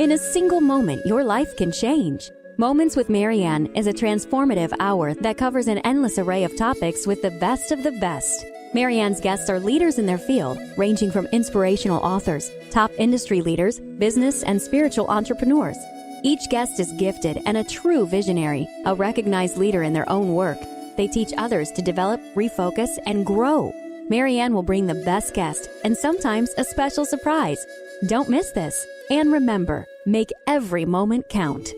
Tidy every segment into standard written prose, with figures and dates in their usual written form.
In a single moment, your life can change. Moments with Marianne is a transformative hour that covers an endless array of topics with the best of the best. Marianne's guests are leaders in their field, ranging from inspirational authors, top industry leaders, business and spiritual entrepreneurs. Each guest is gifted and a true visionary, a recognized leader in their own work. They teach others to develop, refocus, and grow. Marianne will bring the best guest and sometimes a special surprise. Don't miss this. And remember, make every moment count.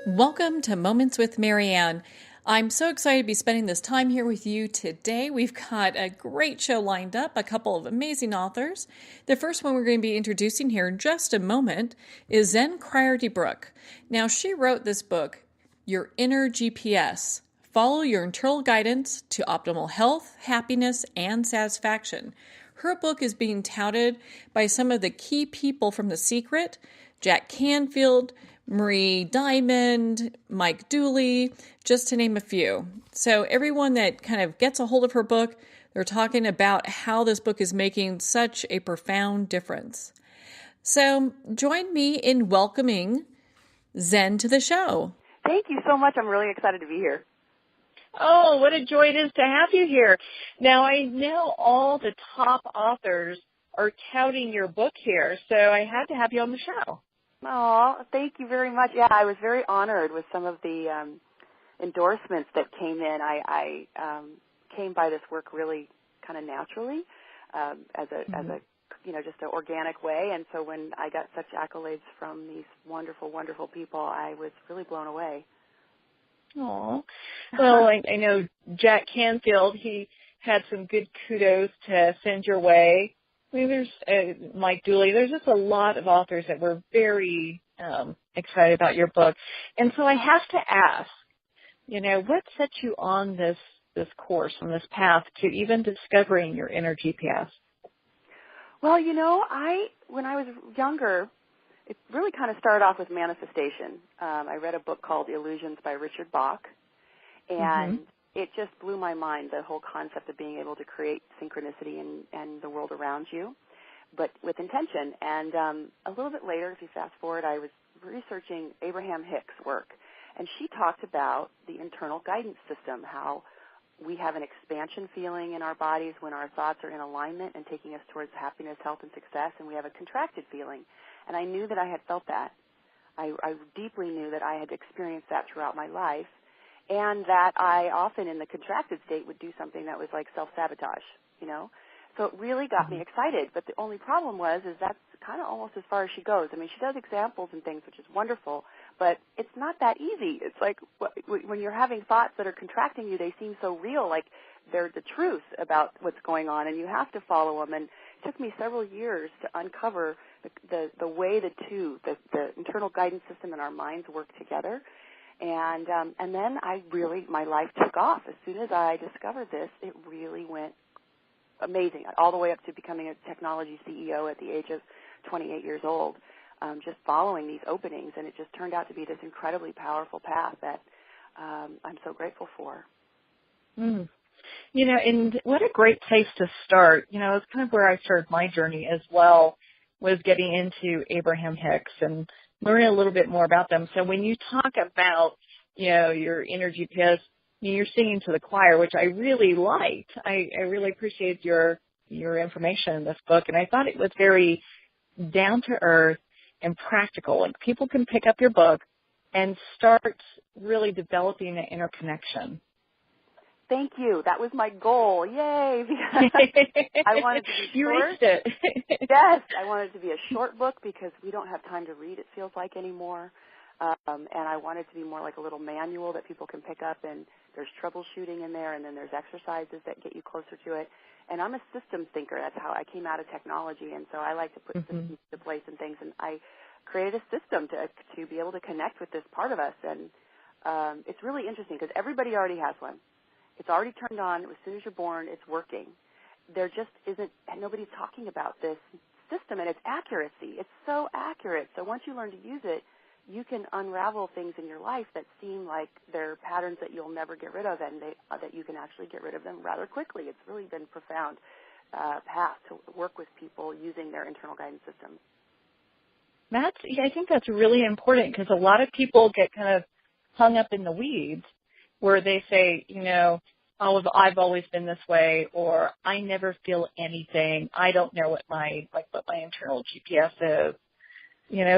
Welcome to Moments with Marianne. I'm so excited to be spending this time here with you today. We've got a great show lined up, a couple of amazing authors. The first one we're going to be introducing here in just a moment is Zen Cryar DeBrucke. Now, she wrote this book, Your Inner GPS. Follow your internal guidance to optimal health, happiness, and satisfaction. Her book is being touted by some of the key people from The Secret, Jack Canfield, Marie Diamond, Mike Dooley, just to name a few. So everyone that kind of gets a hold of her book, they're talking about how this book is making such a profound difference. So join me in welcoming Zen to the show. Thank you so much. I'm really excited to be here. Oh, what a joy it is to have you here. Now, I know all the top authors are touting your book here, so I had to have you on the show. Oh, thank you very much. Yeah, I was very honored with some of the endorsements that came in. I came by this work really kind of naturally, as a just an organic way. And so when I got such accolades from these wonderful, wonderful people, I was really blown away. Oh, well, I know Jack Canfield. He had some good kudos to send your way. I mean, there's Mike Dooley. There's just a lot of authors that were very excited about your book. And so I have to ask, what set you on this course, on this path to even discovering your inner GPS? Well, when I was younger, it really kind of started off with manifestation. I read a book called Illusions by Richard Bach, and it just blew my mind, the whole concept of being able to create synchronicity and the world around you, but with intention. And a little bit later, if you fast forward, I was researching Abraham Hicks' work, and she talked about the internal guidance system, how we have an expansion feeling in our bodies when our thoughts are in alignment and taking us towards happiness, health, and success, and we have a contracted feeling. And I knew that I had felt that. I deeply knew that I had experienced that throughout my life, and that I often in the contracted state would do something that was like self-sabotage, So it really got me excited. But the only problem is that's kind of almost as far as she goes. I mean, she does examples and things, which is wonderful, but it's not that easy. It's like when you're having thoughts that are contracting you, they seem so real, like they're the truth about what's going on, and you have to follow them. And it took me several years to uncover the way the internal guidance system and our minds work together. And then my life took off. As soon as I discovered this, it really went amazing, all the way up to becoming a technology CEO at the age of 28 years old, just following these openings. And it just turned out to be this incredibly powerful path that I'm so grateful for. And what a great place to start. It's kind of where I started my journey as well, was getting into Abraham Hicks and learning a little bit more about them. So when you talk about, your inner GPS, you're singing to the choir, which I really liked. I really appreciated your information in this book, and I thought it was very down to earth and practical. Like people can pick up your book and start really developing an inner connection. Thank you. That was my goal. Yay! Because I wanted to be short. You reached it. Yes, I wanted it to be a short book because we don't have time to read, it feels like, anymore. And I wanted it to be more like a little manual that people can pick up, and there's troubleshooting in there, and then there's exercises that get you closer to it. And I'm a systems thinker. That's how I came out of technology, and so I like to put systems into place and things. And I created a system to be able to connect with this part of us. And it's really interesting because everybody already has one. It's already turned on. As soon as you're born, it's working. There just isn't, and nobody's talking about this system and its accuracy. It's so accurate. So once you learn to use it, you can unravel things in your life that seem like they're patterns that you'll never get rid of, and that you can actually get rid of them rather quickly. It's really been profound. path to work with people using their internal guidance system. I think that's really important because a lot of people get kind of hung up in the weeds where they say, oh, I've always been this way, or I never feel anything. I don't know what my internal GPS is.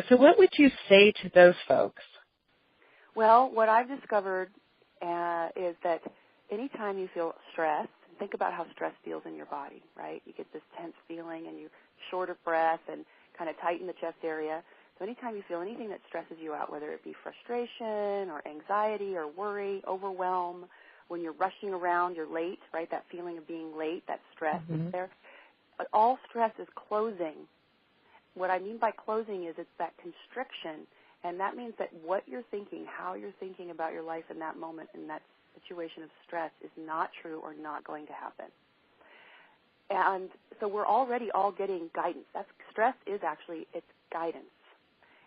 So what would you say to those folks? Well, what I've discovered is that anytime you feel stressed, think about how stress feels in your body, right? You get this tense feeling and you're short of breath and kind of tighten the chest area. So anytime you feel anything that stresses you out, whether it be frustration or anxiety or worry, overwhelm, when you're rushing around, you're late, right? That feeling of being late, that stress is there. But all stress is closing. What I mean by closing is it's that constriction, and that means that what you're thinking, how you're thinking about your life in that moment, in that situation of stress is not true or not going to happen. And so we're already all getting guidance. Stress is actually, it's guidance.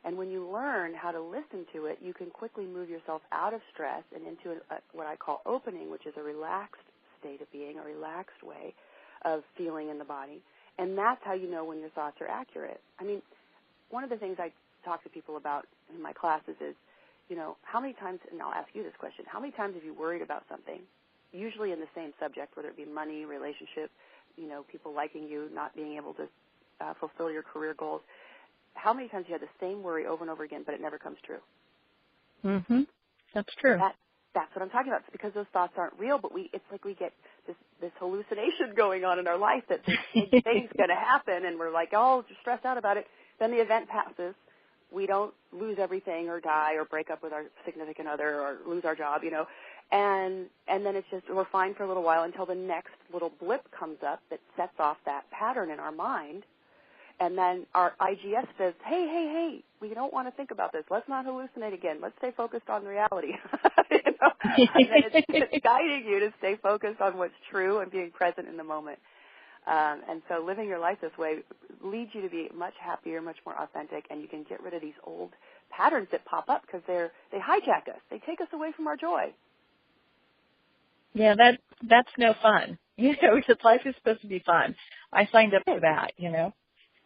And when you learn how to listen to it, you can quickly move yourself out of stress and into what I call opening, which is a relaxed state of being, a relaxed way of feeling in the body. And that's how you know when your thoughts are accurate. I mean, one of the things I talk to people about in my classes is, how many times, and I'll ask you this question, how many times have you worried about something, usually in the same subject, whether it be money, relationship, people liking you, not being able to fulfill your career goals? How many times have you had the same worry over and over again, but it never comes true? That's true. That's what I'm talking about. It's because those thoughts aren't real, but it's like we get this hallucination going on in our life that this big thing's going to happen, and we're like, oh, just stressed out about it. Then the event passes. We don't lose everything or die or break up with our significant other or lose our job, and then it's just we're fine for a little while until the next little blip comes up that sets off that pattern in our mind. And then our IGS says, hey, we don't want to think about this. Let's not hallucinate again. Let's stay focused on reality. And then it's guiding you to stay focused on what's true and being present in the moment. And so living your life this way leads you to be much happier, much more authentic, and you can get rid of these old patterns that pop up because they hijack us. They take us away from our joy. Yeah, that's no fun. Because life is supposed to be fun. I signed up for that,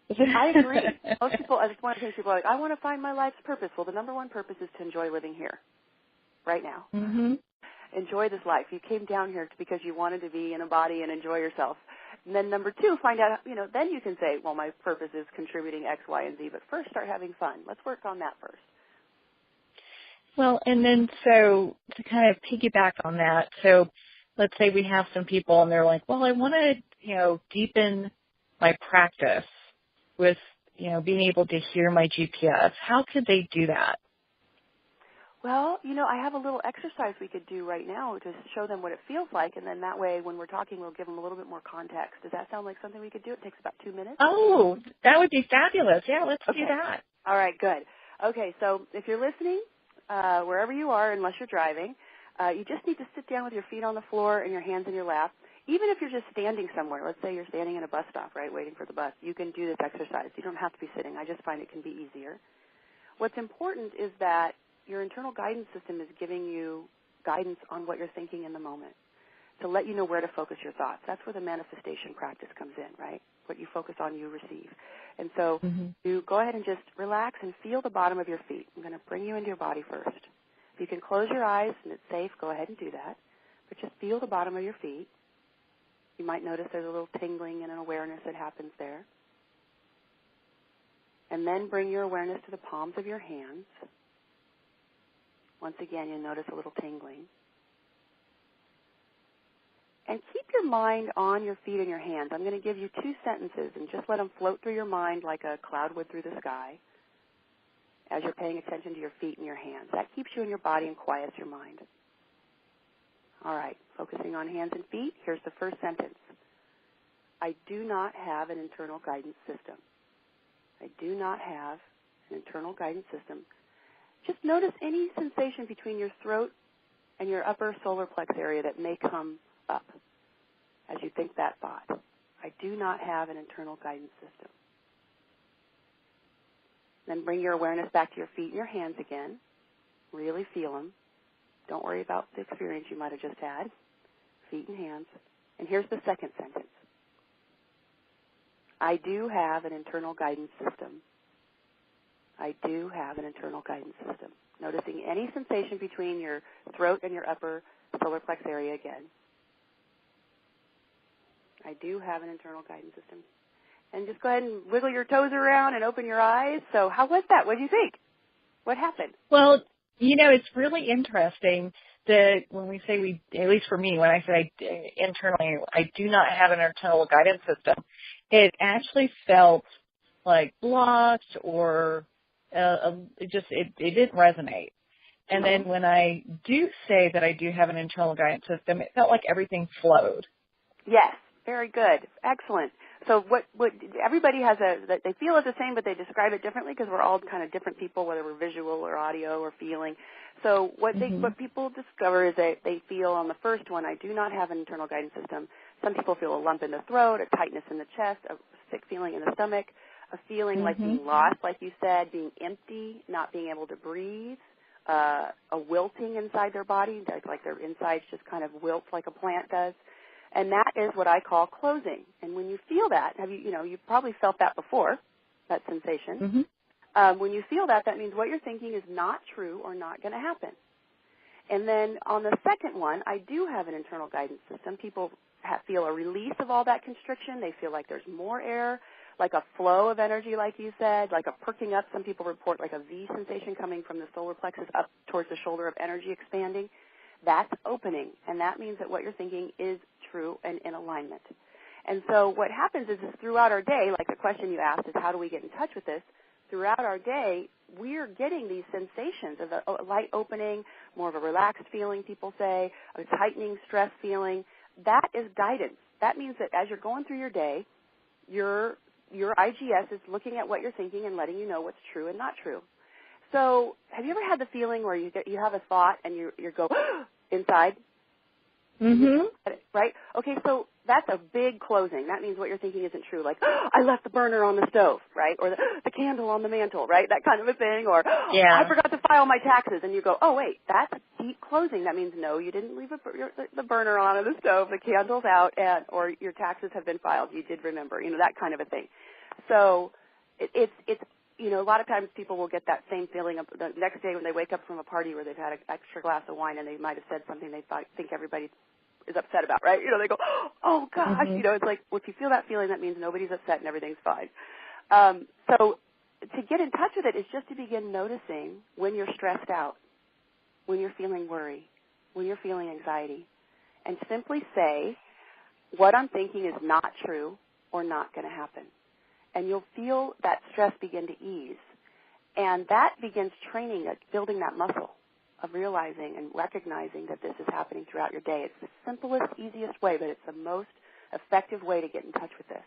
I agree. Most people, it's one of the things people are like, I want to find my life's purpose. Well, the number one purpose is to enjoy living here, right now. Enjoy this life. You came down here because you wanted to be in a body and enjoy yourself. And then number two, find out, then you can say, well, my purpose is contributing X, Y, and Z. But first, start having fun. Let's work on that first. Well, and then so to kind of piggyback on that, so let's say we have some people and they're like, well, I want to, deepen my practice with, being able to hear my GPS. How could they do that? Well, I have a little exercise we could do right now to show them what it feels like, and then that way when we're talking, we'll give them a little bit more context. Does that sound like something we could do? It takes about 2 minutes. Oh, that would be fabulous. Yeah, let's do that. All right, good. Okay, so if you're listening, wherever you are, unless you're driving, you just need to sit down with your feet on the floor and your hands in your lap. Even if you're just standing somewhere, let's say you're standing in a bus stop, right, waiting for the bus, you can do this exercise. You don't have to be sitting. I just find it can be easier. What's important is that your internal guidance system is giving you guidance on what you're thinking in the moment to let you know where to focus your thoughts. That's where the manifestation practice comes in, right? What you focus on, you receive. And so you go ahead and just relax and feel the bottom of your feet. I'm going to bring you into your body first. If you can close your eyes and it's safe, go ahead and do that. But just feel the bottom of your feet. You might notice there's a little tingling and an awareness that happens there. And then bring your awareness to the palms of your hands. Once again, you'll notice a little tingling. And keep your mind on your feet and your hands. I'm going to give you 2 sentences and just let them float through your mind like a cloud would through the sky as you're paying attention to your feet and your hands. That keeps you in your body and quiets your mind. All right, focusing on hands and feet, here's the first sentence. I do not have an internal guidance system. I do not have an internal guidance system. Just notice any sensation between your throat and your upper solar plex area that may come up as you think that thought. I do not have an internal guidance system. Then bring your awareness back to your feet and your hands again. Really feel them. Don't worry about the experience you might have just had. Feet and hands. And here's the second sentence. I do have an internal guidance system. I do have an internal guidance system. Noticing any sensation between your throat and your upper solar plex area again. I do have an internal guidance system. And just go ahead and wiggle your toes around and open your eyes. So how was that? What did you think? What happened? Well, it's really interesting that when we say at least for me, when I say internally, I do not have an internal guidance system, it actually felt like blocked or it didn't resonate. And then when I do say that I do have an internal guidance system, it felt like everything flowed. Yes, very good. Excellent. So what everybody has they feel it the same, but they describe it differently because we're all kind of different people, whether we're visual or audio or feeling. So what people discover is that they feel on the first one, I do not have an internal guidance system. Some people feel a lump in the throat, a tightness in the chest, a sick feeling in the stomach, a feeling like being lost, like you said, being empty, not being able to breathe, a wilting inside their body, like their insides just kind of wilt like a plant does. And that is what I call closing. And when you feel that, you've probably felt that before, that sensation. When you feel that, that means what you're thinking is not true or not going to happen. And then on the second one, I do have an internal guidance system. People feel a release of all that constriction. They feel like there's more air, like a flow of energy, like you said, like a perking up. Some people report like a V sensation coming from the solar plexus up towards the shoulder of energy expanding. That's opening, and that means that what you're thinking is true and in alignment. And so what happens is throughout our day, like the question you asked is how do we get in touch with this? Throughout our day, we're getting these sensations of a light opening, more of a relaxed feeling, people say, a tightening stress feeling. That is guidance. That means that as you're going through your day, your IGS is looking at what you're thinking and letting you know what's true and not true. So have you ever had the feeling where you have a thought and you go inside? Right? Okay, so that's a big closing. That means what you're thinking isn't true. Like, I left the burner on the stove, right? Or the candle on the mantle, right? That kind of a thing. Or, I forgot to file my taxes. And you go, oh, wait, that's a deep closing. That means, no, you didn't leave the burner on the stove, the candle's out, or your taxes have been filed. You did remember, that kind of a thing. So it's a lot of times people will get that same feeling of the next day when they wake up from a party where they've had an extra glass of wine and they might have said something they think everybody is upset about, right? They go, oh, gosh. It's like, well, if you feel that feeling, that means nobody's upset and everything's fine. So to get in touch with it is just to begin noticing when you're stressed out, when you're feeling worry, when you're feeling anxiety, and simply say, what I'm thinking is not true or not going to happen. And you'll feel that stress begin to ease. And that begins training, building that muscle of realizing and recognizing that this is happening throughout your day. It's the simplest, easiest way, but it's the most effective way to get in touch with this.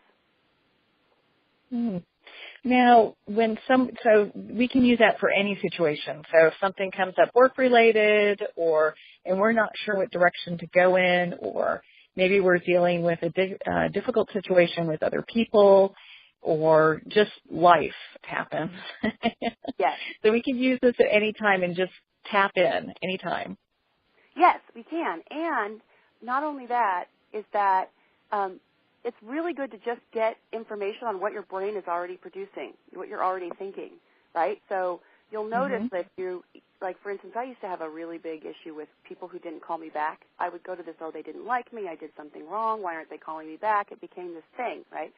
Now, so we can use that for any situation. So if something comes up work-related and we're not sure what direction to go in, or maybe we're dealing with a difficult situation with other people, or just life happens. Yes. So we can use this at any time and just tap in anytime. Yes, we can. And not only that, is that it's really good to just get information on what your brain is already producing, what you're already thinking, right? So you'll notice that for instance, I used to have a really big issue with people who didn't call me back. I would go to this, they didn't like me, I did something wrong, why aren't they calling me back? It became this thing, right?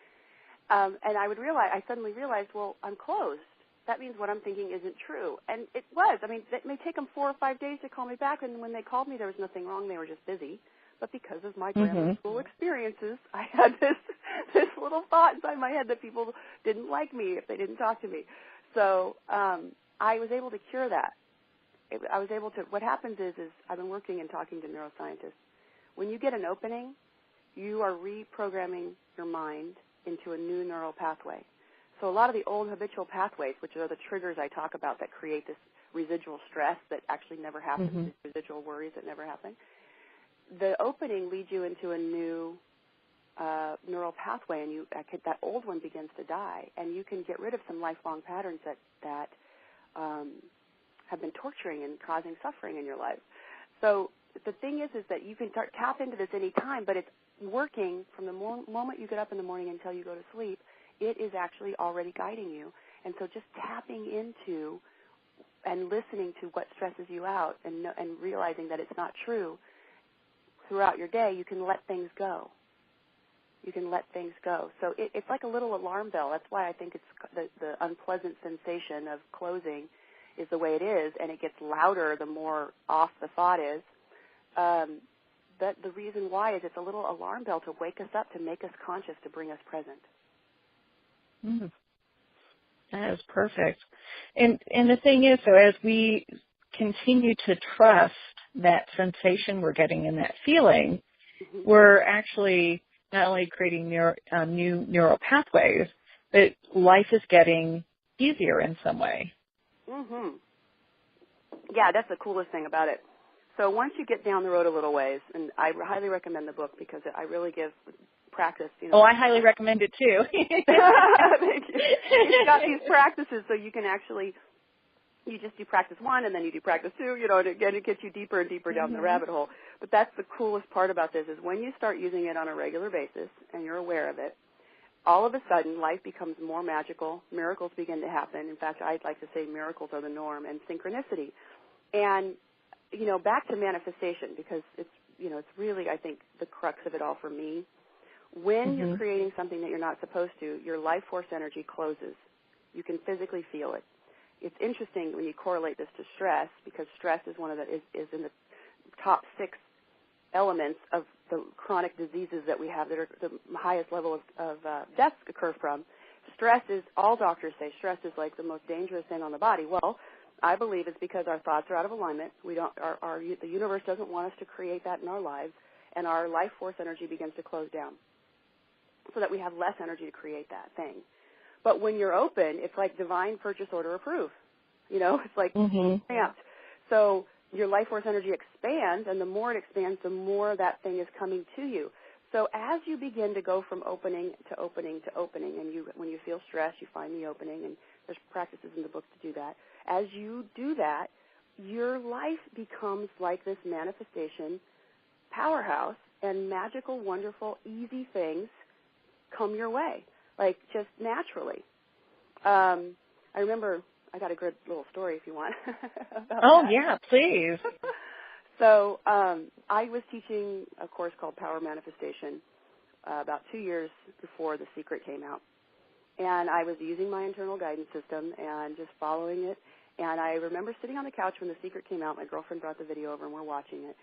And I suddenly realized, well, I'm closed. That means what I'm thinking isn't true. And it was. I mean, it may take them 4 or 5 days to call me back, and when they called me, there was nothing wrong. They were just busy. But because of my grammar school experiences, I had this little thought inside my head that people didn't like me if they didn't talk to me. So I was able to cure that. What happens is I've been working and talking to neuroscientists. When you get an opening, you are reprogramming your mind into a new neural pathway. So a lot of the old habitual pathways, which are the triggers I talk about that create this residual stress that actually never happens, these residual worries that never happen, the opening leads you into a new neural pathway, and that old one begins to die, and you can get rid of some lifelong patterns that have been torturing and causing suffering in your life. So the thing is that you can tap into this any time, but it's working from the moment you get up in the morning until you go to sleep. it is actually already guiding you. And so just tapping into and listening to what stresses you out and realizing that it's not true throughout your day, you can let things go. You can let things go. So it's like a little alarm bell. That's why I think it's the unpleasant sensation of closing is the way it is, and it gets louder the more off the thought is. But the reason why is it's a little alarm bell to wake us up, to make us conscious, to bring us present. Mm. That is perfect. And the thing is, so as we continue to trust that sensation we're getting and that feeling, we're actually not only creating new neural pathways, but life is getting easier in some way. Mm-hmm. Yeah, that's the coolest thing about it. So once you get down the road a little ways, and I highly recommend the book because I really give practice. Oh, I highly recommend it too. Thank you. It's got these practices so you can actually, you just do practice 1 and then you do practice 2, and again it gets you deeper and deeper down the rabbit hole. But that's the coolest part about this is when you start using it on a regular basis and you're aware of it, all of a sudden life becomes more magical. Miracles begin to happen. In fact, I'd like to say miracles are the norm, and synchronicity. And, back to manifestation because it's really, I think, the crux of it all for me. When you're creating something that you're not supposed to, your life force energy closes. You can physically feel it. It's interesting when you correlate this to stress because stress is one of the is in the top 6 elements of the chronic diseases that we have that are the highest level of deaths occur from. Stress is, all doctors say, stress is like the most dangerous thing on the body. Well, I believe it's because our thoughts are out of alignment. The universe doesn't want us to create that in our lives, and our life force energy begins to close down so that we have less energy to create that thing. But when you're open, it's like divine purchase order approved. It's like stamped. So your life force energy expands, and the more it expands, the more that thing is coming to you. So as you begin to go from opening to opening to opening, and when you feel stressed, you find the opening, and there's practices in the book to do that. As you do that, your life becomes like this manifestation powerhouse, and magical, wonderful, easy things come your way, like just naturally. I remember, I got a good little story if you want. Oh, yeah, please. So I was teaching a course called Power Manifestation about 2 years before The Secret came out. And I was using my internal guidance system and just following it. And I remember sitting on the couch when The Secret came out. My girlfriend brought the video over and we're watching it.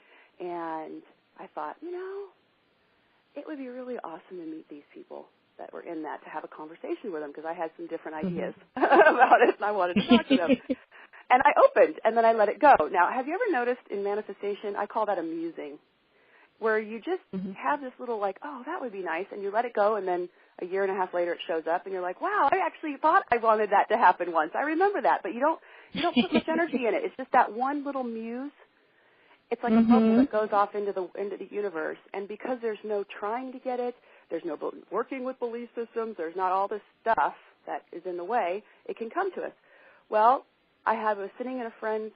And I thought, it would be really awesome to meet these people that were in that, to have a conversation with them, because I had some different ideas about it and I wanted to talk to them. And I opened, and then I let it go. Now, have you ever noticed in manifestation, I call that amusing, where you just have this little that would be nice, and you let it go, and then a year and a half later it shows up, and you're like, wow, I actually thought I wanted that to happen once. I remember that, but you don't put much energy in it. It's just that one little muse. It's like a bubble that goes off into the universe, and because there's no trying to get it, there's no working with belief systems, there's not all this stuff that is in the way, it can come to us. Well, I was sitting in a friend's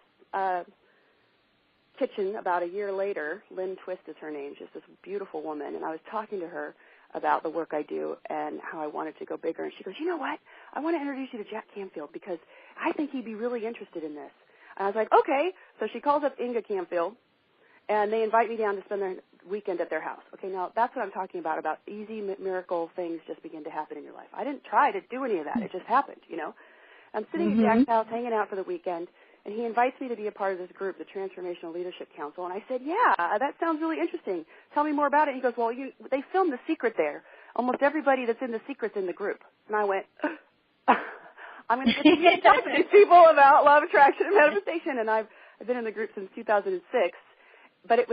kitchen about a year later. Lynn Twist is her name, just this beautiful woman, and I was talking to her about the work I do and how I wanted to go bigger. And she goes, you know what? I want to introduce you to Jack Canfield because I think he'd be really interested in this. And I was like, okay. So she calls up Inga Canfield, and they invite me down to spend their weekend at their house. Okay, now that's what I'm talking about easy miracle things just begin to happen in your life. I didn't try to do any of that. It just happened, I'm sitting at Jack's house hanging out for the weekend, and he invites me to be a part of this group, the Transformational Leadership Council. And I said, yeah, that sounds really interesting. Tell me more about it. He goes, well, they filmed The Secret there. Almost everybody that's in The Secret's in the group. And I went, I'm going to get to talk to these people about law of attraction and manifestation. And I've been in the group since 2006. But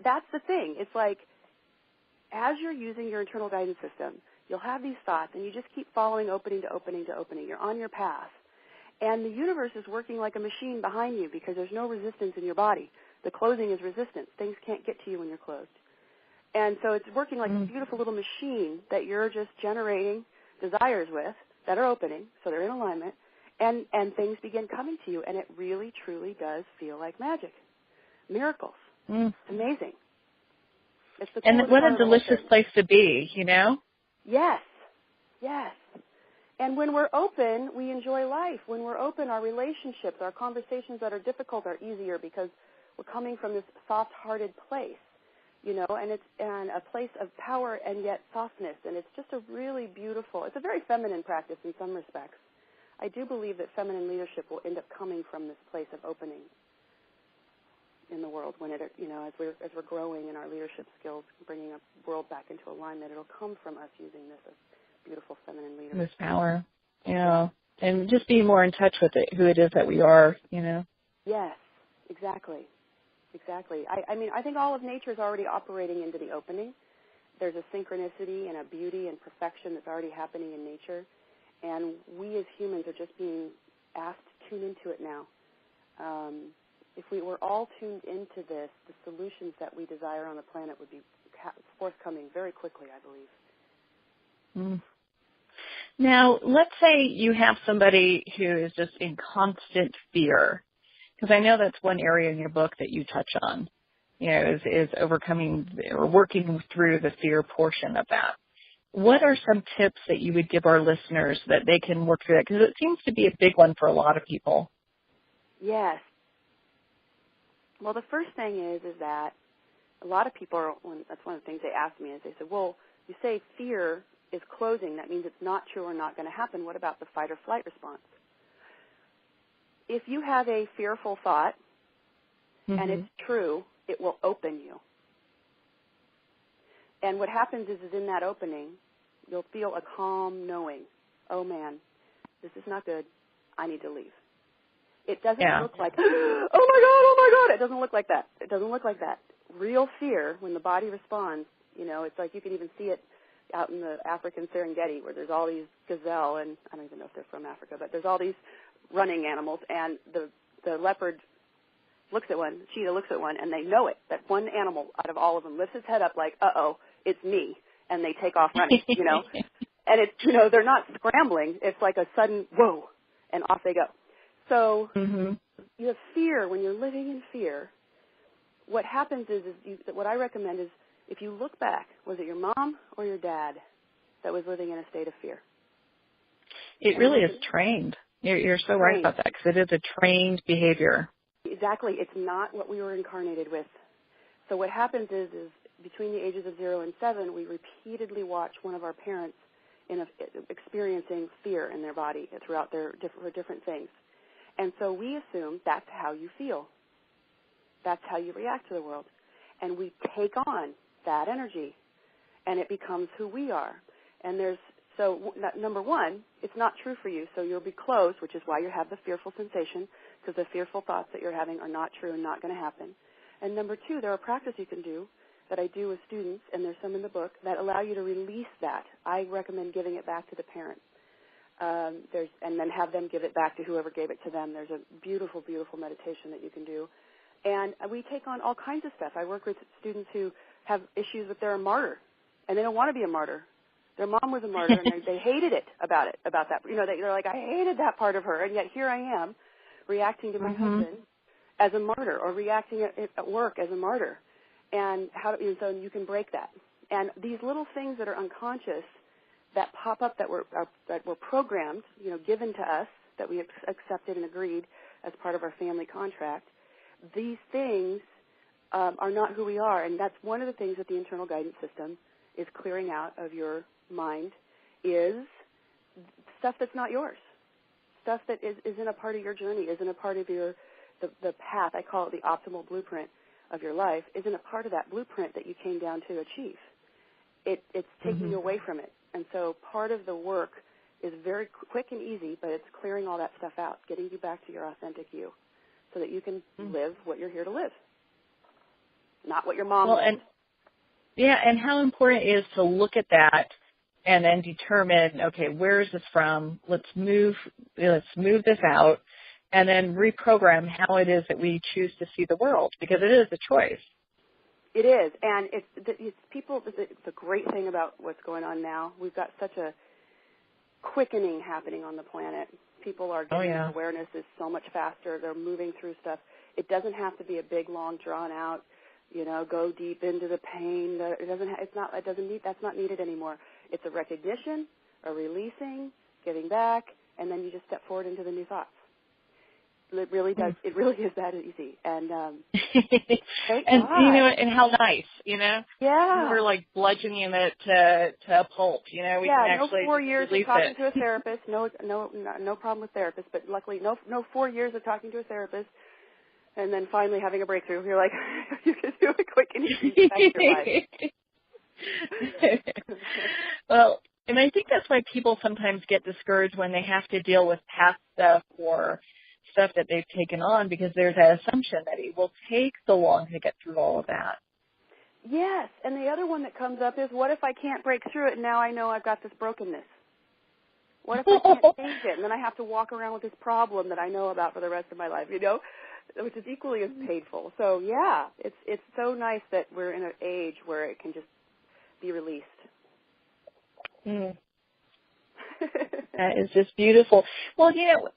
that's the thing. It's like as you're using your internal guidance system, you'll have these thoughts, and you just keep following opening to opening to opening. You're on your path. And the universe is working like a machine behind you because there's no resistance in your body. The closing is resistance. Things can't get to you when you're closed. And so it's working like a beautiful little machine that you're just generating desires with that are opening, so they're in alignment, and things begin coming to you, and it really, truly does feel like magic. Miracles. It's amazing. It's the and what a delicious place to be, Yes. Yes. And when we're open, we enjoy life. When we're open, our relationships, our conversations that are difficult are easier because we're coming from this soft-hearted place, you know, and it's a place of power and yet softness. And it's just a really beautiful, it's a very feminine practice in some respects. I do believe that feminine leadership will end up coming from this place of opening in the world when it, you know, as we're growing in our leadership skills, bringing the world back into alignment, it'll come from us using this as beautiful feminine leadership. This power, yeah, and just being more in touch with it, who it is that we are, you know. Yes, exactly. I mean, I think all of nature is already operating into the opening. There's a synchronicity and a beauty and perfection that's already happening in nature, and we as humans are just being asked to tune into it now. If we were all tuned into this, the solutions that we desire on the planet would be forthcoming very quickly, I believe. Now, let's say you have somebody who is just in constant fear, because I know that's one area in your book that you touch on, you know, is overcoming or working through the fear portion of that. What are some tips that you would give our listeners that they can work through that? Because it seems to be a big one for a lot of people. Yes. Well, the first thing is that a lot of people, that's one of the things they ask me, is they say, well, you say fear is closing. That means it's not true or not going to happen. What about the fight or flight response? If you have a fearful thought and it's true, it will open you. And what happens is in that opening, you'll feel a calm knowing, oh, man, this is not good. I need to leave. It doesn't look like, oh, my God. It doesn't look like that. It doesn't look like that. Real fear, when the body responds, you know, it's like you can even see it out in the African Serengeti where there's all these gazelle, and I don't even know if they're from Africa, but there's all these running animals, and the leopard looks at one, cheetah looks at one, and they know it, that one animal out of all of them lifts its head up like, uh-oh, it's me, and they take off running, you know. And it's, you know, they're not scrambling. It's like a sudden, whoa, and off they go. So you have fear. When you're living in fear, what happens is what I recommend is if you look back, was it your mom or your dad that was living in a state of fear? It really is trained. You're so right about that, because it is a trained behavior. Exactly. It's not what we were incarnated with. So what happens is between the ages of 0 and 7, we repeatedly watch one of our parents experiencing fear in their body throughout their different things. And so we assume that's how you feel. That's how you react to the world. And we take on that energy, and it becomes who we are. And number one, it's not true for you, so you'll be closed, which is why you have the fearful sensation, because the fearful thoughts that you're having are not true and not going to happen. And number two, there are practices you can do that I do with students, and there's some in the book, that allow you to release that. I recommend giving it back to the parent. And then have them give it back to whoever gave it to them. There's a beautiful, beautiful meditation that you can do. And we take on all kinds of stuff. I work with students who have issues with they're a martyr, and they don't want to be a martyr. Their mom was a martyr, and they hated it about that. You know, they're like, I hated that part of her, and yet here I am reacting to my husband as a martyr, or reacting at work as a martyr. And so you can break that. And these little things that are unconscious that pop up that were programmed, you know, given to us, that we accepted and agreed as part of our family contract, these things are not who we are. And that's one of the things that the internal guidance system is clearing out of your mind, is stuff that's not yours, stuff that isn't a part of your journey, isn't a part of the path. I call it the optimal blueprint of your life, isn't a part of that blueprint that you came down to achieve. It's taking you away from it. And so part of the work is very quick and easy, but it's clearing all that stuff out, getting you back to your authentic you, so that you can live what you're here to live, not what your mom lived. And how important it is to look at that and then determine, okay, where is this from? Let's move this out, and then reprogram how it is that we choose to see the world, because it is a choice. It is, and it's people. The great thing about what's going on now, we've got such a quickening happening on the planet. People are getting awareness is so much faster. They're moving through stuff. It doesn't have to be a big, long, drawn out, you know, go deep into the pain. That's not needed anymore. It's a recognition, a releasing, giving back, and then you just step forward into the new thoughts. It really does. It really is that easy. And and God. you know, and how nice, you know. Yeah. We're like bludgeoning it to a pulp, you know. We can actually no 4 years of release talking it. to a therapist. No problem with therapists, but luckily, no 4 years of talking to a therapist, and then finally having a breakthrough. You're like, you can do it quick and easy. Back to your life. Well, and I think that's why people sometimes get discouraged when they have to deal with past stuff or stuff that they've taken on, because there's that assumption that it will take so long to get through all of that. Yes, and the other one that comes up is, what if I can't break through it and now I know I've got this brokenness? What if I can't change it and then I have to walk around with this problem that I know about for the rest of my life, you know, which is equally as painful. So, yeah, it's so nice that we're in an age where it can just be released. Mm. That is just beautiful. Well, you know,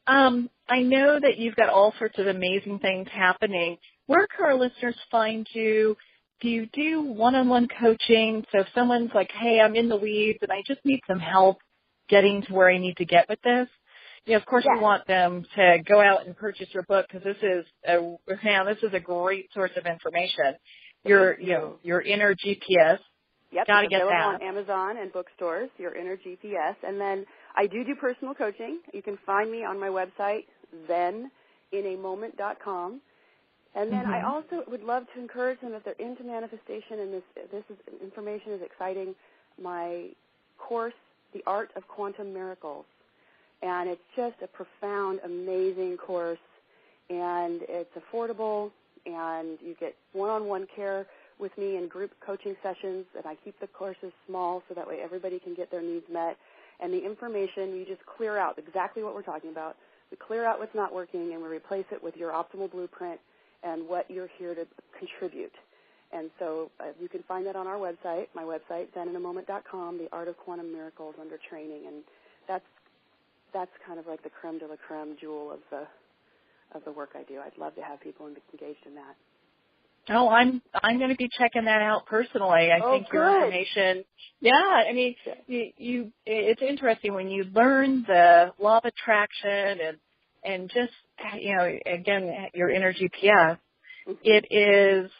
I know that you've got all sorts of amazing things happening. Where can our listeners find you? Do you do one-on-one coaching? So if someone's like, hey, I'm in the weeds and I just need some help getting to where I need to get with this, you know, of course, we want them to go out and purchase your book, because this is a great source of information. Your inner GPS. Yep, Gotta it's get available that. on Amazon and bookstores, your inner GPS. And then I do personal coaching. You can find me on my website, zeninAmoment.com. And then I also would love to encourage them, if they're into manifestation and information is exciting, my course, The Art of Quantum Miracles. And it's just a profound, amazing course, and it's affordable, and you get one-on-one care with me in group coaching sessions, and I keep the courses small so that way everybody can get their needs met. And the information, you just clear out exactly what we're talking about. We clear out what's not working, and we replace it with your optimal blueprint and what you're here to contribute. And so you can find that on our website, my website, ZenInAMoment.com, The Art of Quantum Miracles under training. And that's kind of like the creme de la creme jewel of the work I do. I'd love to have people engaged in that. Oh, I'm going to be checking that out personally. I think your information. Yeah, I mean, you it's interesting when you learn the law of attraction and just, you know, again, your inner GPS. It is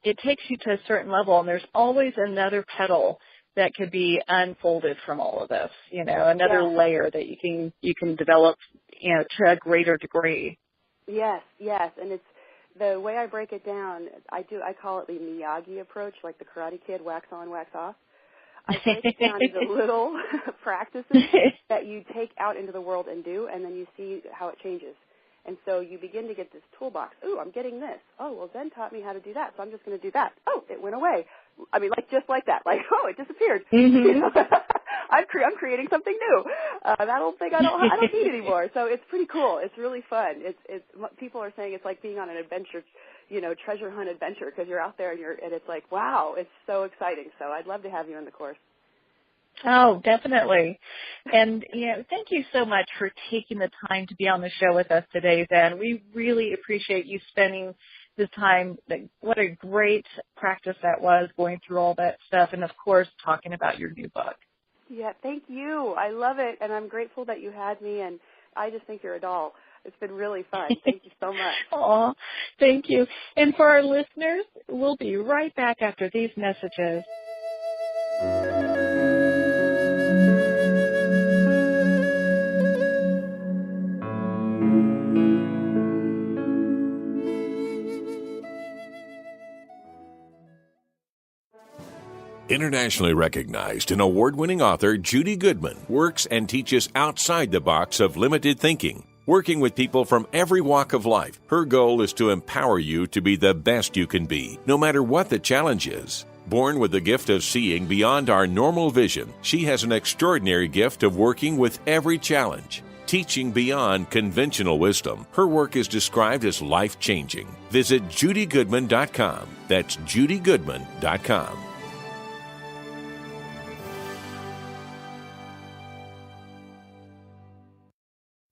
it takes you to a certain level, and there's always another petal that could be unfolded from all of this. You know, another layer that you can develop, you know, to a greater degree. Yes, and it's the way I break it down. I call it the Miyagi approach, like the Karate Kid, wax on, wax off. I break it down into little practices that you take out into the world and do, and then you see how it changes. And so you begin to get this toolbox. Ooh, I'm getting this. Oh, well, Zen taught me how to do that, so I'm just going to do that. Oh, it went away. I mean, like just like that. Like, oh, it disappeared. You know? I'm creating something new. That old thing I don't need anymore. So it's pretty cool. It's really fun. It's people are saying it's like being on an adventure, you know, treasure hunt adventure, because you're out there and it's like, wow, it's so exciting. So I'd love to have you in the course. Oh, definitely. And, you know, thank you so much for taking the time to be on the show with us today, Zen. We really appreciate you spending this time. What a great practice that was, going through all that stuff, and, of course, talking about your new book. Yeah, thank you. I love it, and I'm grateful that you had me, and I just think you're a doll. It's been really fun. Thank you so much. Aw, thank you. And for our listeners, we'll be right back after these messages. Internationally recognized and award-winning author Judy Goodman works and teaches outside the box of limited thinking. Working with people from every walk of life, her goal is to empower you to be the best you can be, no matter what the challenge is. Born with the gift of seeing beyond our normal vision, she has an extraordinary gift of working with every challenge. Teaching beyond conventional wisdom, her work is described as life-changing. Visit judygoodman.com. That's judygoodman.com.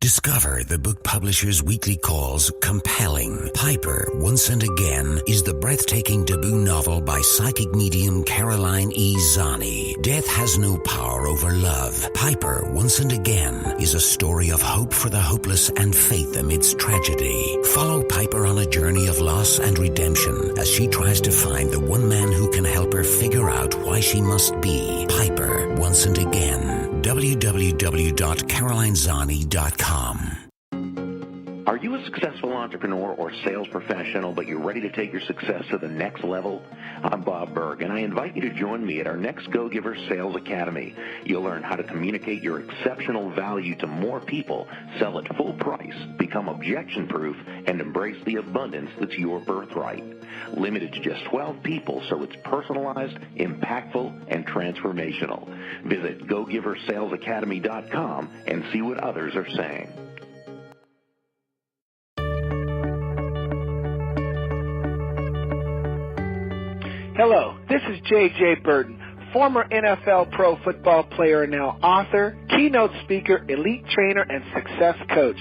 Discover the book publisher's weekly calls compelling. Piper, Once and Again, is the breathtaking debut novel by psychic medium Caroline E. Zani. Death has no power over love. Piper, Once and Again, is a story of hope for the hopeless and faith amidst tragedy. Follow Piper on a journey of loss and redemption as she tries to find the one man who can help her figure out why she must be. Piper, Once and Again. www.carolinezani.com. Are you a successful entrepreneur or sales professional, but you're ready to take your success to the next level? I'm Bob Berg, and I invite you to join me at our next Go-Giver Sales Academy. You'll learn how to communicate your exceptional value to more people, sell at full price, become objection-proof, and embrace the abundance that's your birthright. Limited to just 12 people, so it's personalized, impactful, and transformational. Visit GoGiverSalesAcademy.com and see what others are saying. Hello, this is J.J. Burton, former NFL pro football player and now author, keynote speaker, elite trainer, and success coach.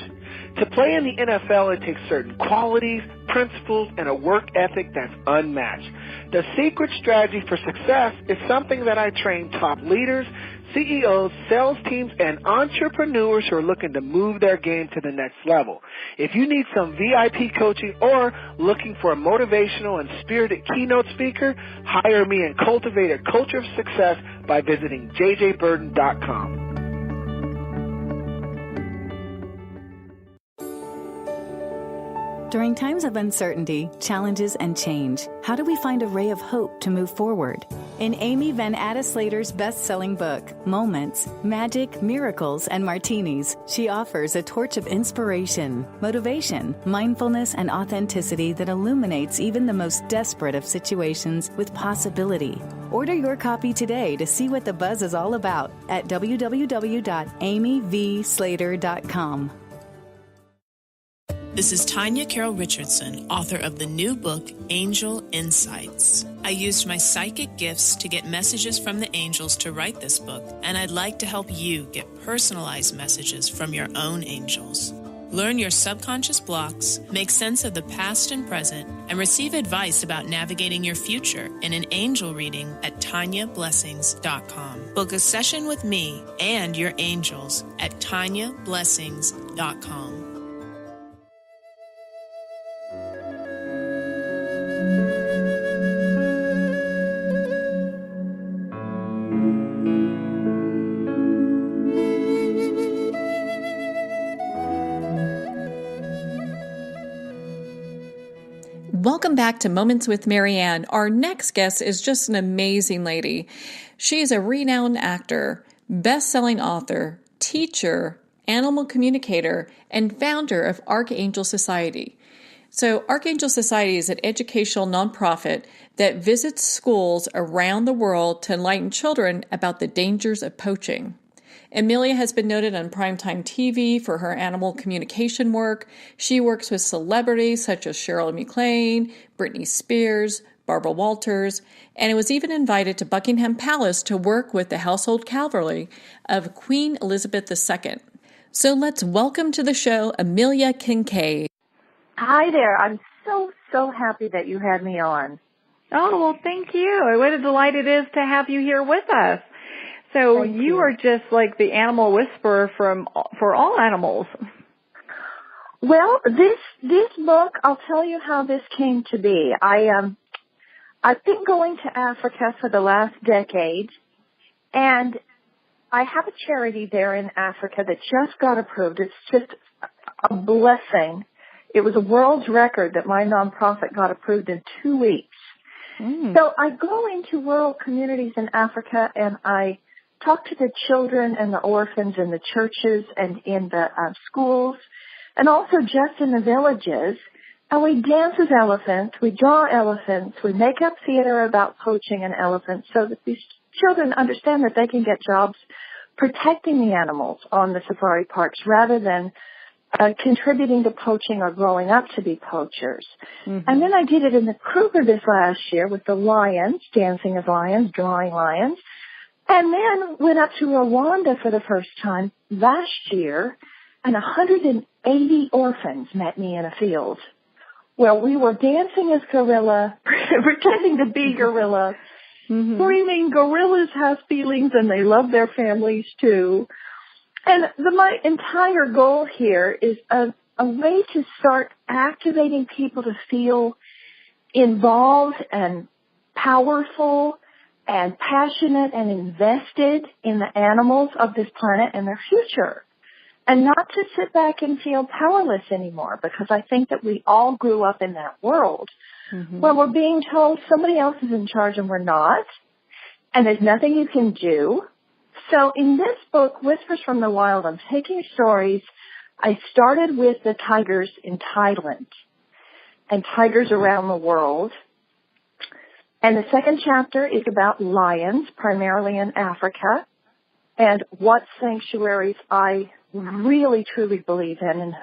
To play in the NFL, it takes certain qualities, principles, and a work ethic that's unmatched. The secret strategy for success is something that I train top leaders, CEOs, sales teams, and entrepreneurs who are looking to move their game to the next level. If you need some VIP coaching or looking for a motivational and spirited keynote speaker, hire me and cultivate a culture of success by visiting jjburden.com. During times of uncertainty, challenges, and change, how do we find a ray of hope to move forward? In Amy Van Adde-Slater's best-selling book, Moments, Magic, Miracles, and Martinis, she offers a torch of inspiration, motivation, mindfulness, and authenticity that illuminates even the most desperate of situations with possibility. Order your copy today to see what the buzz is all about at www.amyvslater.com. This is Tanya Carroll Richardson, author of the new book, Angel Insights. I used my psychic gifts to get messages from the angels to write this book, and I'd like to help you get personalized messages from your own angels. Learn your subconscious blocks, make sense of the past and present, and receive advice about navigating your future in an angel reading at TanyaBlessings.com. Book a session with me and your angels at TanyaBlessings.com. Welcome back to Moments with Marianne. Our next guest is just an amazing lady. She is a renowned actor, best-selling author, teacher, animal communicator, and founder of Archangel Society. So Archangel Society is an educational nonprofit that visits schools around the world to enlighten children about the dangers of poaching. Amelia has been noted on primetime TV for her animal communication work. She works with celebrities such as Cheryl McLean, Britney Spears, Barbara Walters, and was even invited to Buckingham Palace to work with the household cavalry of Queen Elizabeth II. So let's welcome to the show Amelia Kinkade. Hi there. I'm so happy that you had me on. Oh, well, thank you. What a delight it is to have you here with us. So you are just like the animal whisperer for all animals. Well, this book, I'll tell you how this came to be. I've been going to Africa for the last decade, and I have a charity there in Africa that just got approved. It's just a blessing. It was a world's record that my nonprofit got approved in 2 weeks. So I go into rural communities in Africa, and I talk to the children and the orphans in the churches and in the schools, and also just in the villages. And we dance as elephants, we draw elephants, we make up theater about poaching an elephant so that these children understand that they can get jobs protecting the animals on the safari parks rather than contributing to poaching or growing up to be poachers. And then I did it in the Kruger this last year with the lions, dancing as lions, drawing lions. And then went up to Rwanda for the first time last year and 180 orphans met me in a field. Well, we were dancing as gorilla, pretending to be gorilla, screaming, gorillas have feelings and they love their families too. And my entire goal here is a way to start activating people to feel involved and powerful and passionate and invested in the animals of this planet and their future. And not to sit back and feel powerless anymore, because I think that we all grew up in that world where we're being told somebody else is in charge and we're not, and there's nothing you can do. So in this book, Whispers from the Wild, I'm taking stories. I started with the tigers in Thailand and tigers around the world. And the second chapter is about lions, primarily in Africa, and what sanctuaries I really truly believe in, and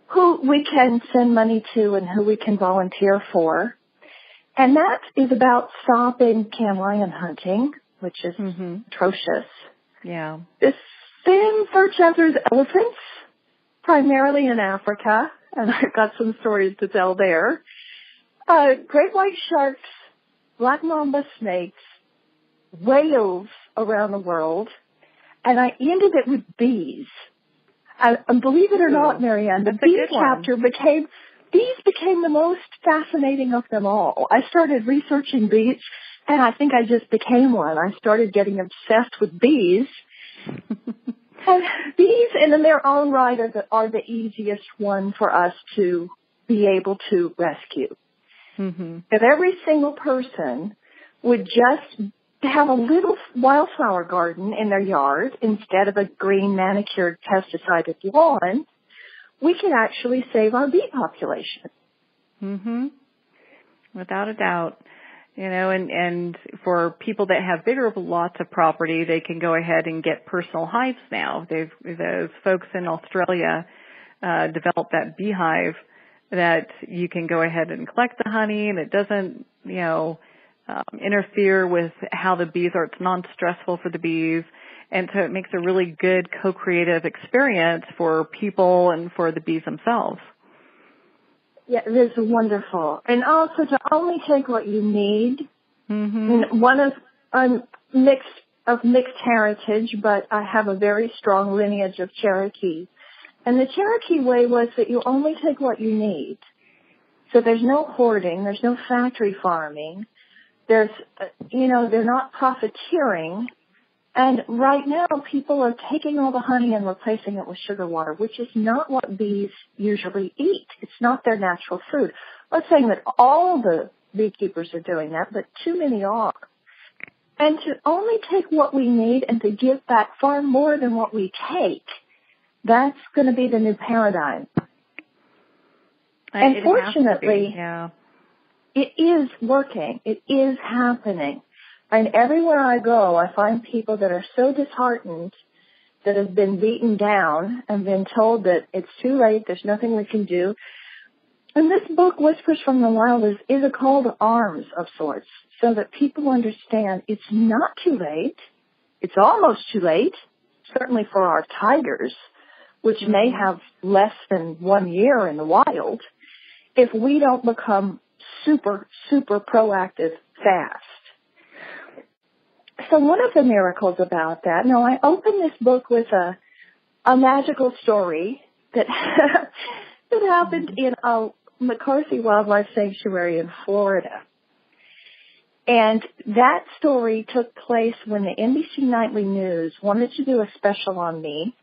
who we can send money to and who we can volunteer for. And that is about stopping can lion hunting, which is atrocious. Yeah. The same third chapter is elephants, primarily in Africa, and I've got some stories to tell there. Great white sharks, black mamba snakes, whales around the world, and I ended it with bees. And believe it or not, Marianne, the bee chapter became the most fascinating of them all. I started researching bees, and I think I just became one. I started getting obsessed with bees. And bees, in their own right, are the easiest one for us to be able to rescue. If every single person would just have a little wildflower garden in their yard instead of a green manicured pesticided lawn, we can actually save our bee population. Without a doubt. You know, and for people that have bigger lots of property, they can go ahead and get personal hives now. Those folks in Australia developed that beehive that you can go ahead and collect the honey, and it doesn't, interfere with how the bees are. It's non-stressful for the bees, and so it makes a really good co-creative experience for people and for the bees themselves. Yeah, it is wonderful. And also to only take what you need. And I'm mixed heritage, but I have a very strong lineage of Cherokee. And the Cherokee way was that you only take what you need. So there's no hoarding, there's no factory farming. There's, they're not profiteering. And right now, people are taking all the honey and replacing it with sugar water, which is not what bees usually eat. It's not their natural food. I'm not saying that all the beekeepers are doing that, but too many are. And to only take what we need and to give back far more than what we take, that's going to be the new paradigm. And fortunately, it is working. It is happening. And everywhere I go, I find people that are so disheartened, that have been beaten down and been told that it's too late, there's nothing we can do. And this book, Whispers from the Wild, is a call to arms of sorts, so that people understand it's not too late. It's almost too late, certainly for our tigers, which may have less than 1 year in the wild, if we don't become super, super proactive fast. So one of the miracles about that, now I opened this book with a magical story that that happened in a McCarthy Wildlife Sanctuary in Florida. And that story took place when the NBC Nightly News wanted to do a special on me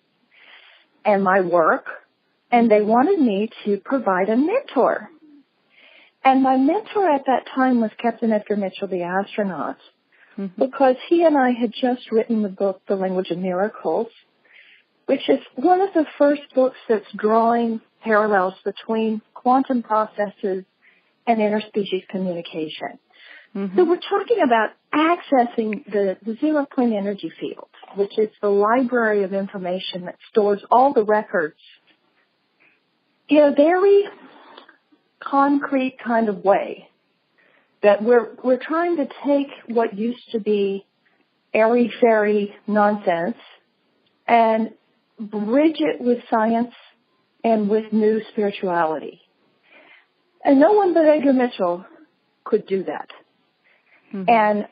and my work, and they wanted me to provide a mentor. And my mentor at that time was Captain Edgar Mitchell, the astronaut, because he and I had just written the book, The Language of Miracles, which is one of the first books that's drawing parallels between quantum processes and interspecies communication. So we're talking about accessing the zero-point energy field, which is the library of information that stores all the records in a very concrete kind of way, that we're trying to take what used to be airy-fairy nonsense and bridge it with science and with new spirituality. And no one but Edgar Mitchell could do that. Mm-hmm. And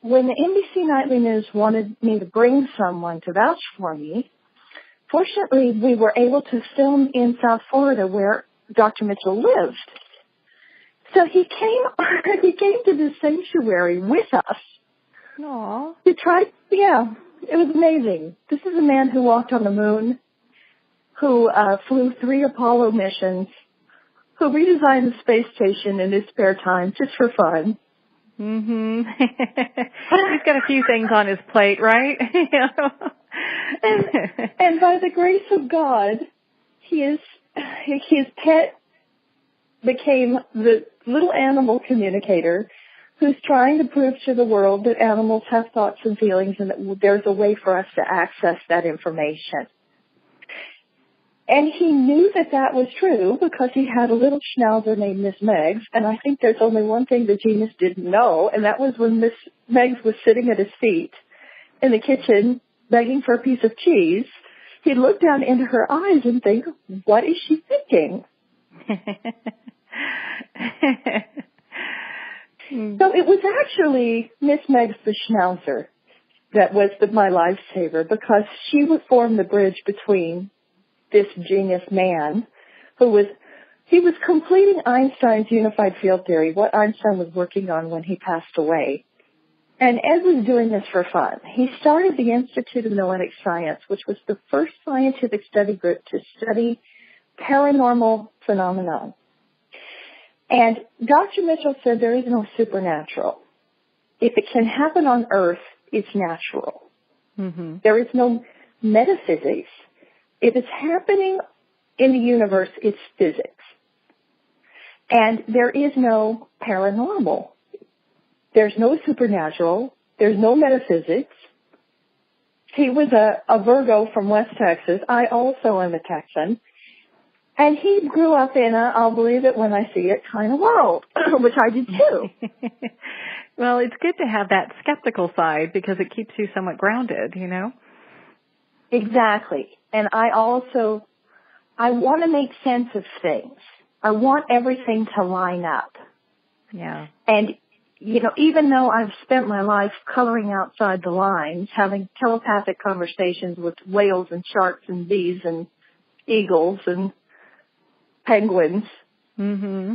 when the NBC Nightly News wanted me to bring someone to vouch for me, fortunately, we were able to film in South Florida where Dr. Mitchell lived. So he came to the sanctuary with us. Aww. To try, yeah, it was amazing. This is a man who walked on the moon, who flew 3 Apollo missions, who redesigned the space station in his spare time just for fun. Mm-hmm. He's got a few things on his plate, right? and by the grace of God, his pet became the little animal communicator who's trying to prove to the world that animals have thoughts and feelings and that there's a way for us to access that information. And he knew that that was true because he had a little schnauzer named Miss Meggs, and I think there's only one thing the genius didn't know, and that was when Miss Meggs was sitting at his feet in the kitchen begging for a piece of cheese, he'd look down into her eyes and think, what is she thinking? So it was actually Miss Meggs the Schnauzer that was my lifesaver because she would form the bridge between this genius man who was completing Einstein's unified field theory, what Einstein was working on when he passed away. And Ed was doing this for fun. He started the Institute of Noetic Science, which was the first scientific study group to study paranormal phenomenon. And Dr. Mitchell said there is no supernatural. If it can happen on Earth, it's natural. Mm-hmm. There is no metaphysics. If it's happening in the universe, it's physics. And there is no paranormal. There's no supernatural. There's no metaphysics. He was a Virgo from West Texas. I also am a Texan. And he grew up in a I'll believe it when I see it kind of world, which I did too. Well, it's good to have that skeptical side because it keeps you somewhat grounded, you know? Exactly. And I want to make sense of things. I want everything to line up. Yeah. And, you know, even though I've spent my life coloring outside the lines, having telepathic conversations with whales and sharks and bees and eagles and penguins, mm-hmm.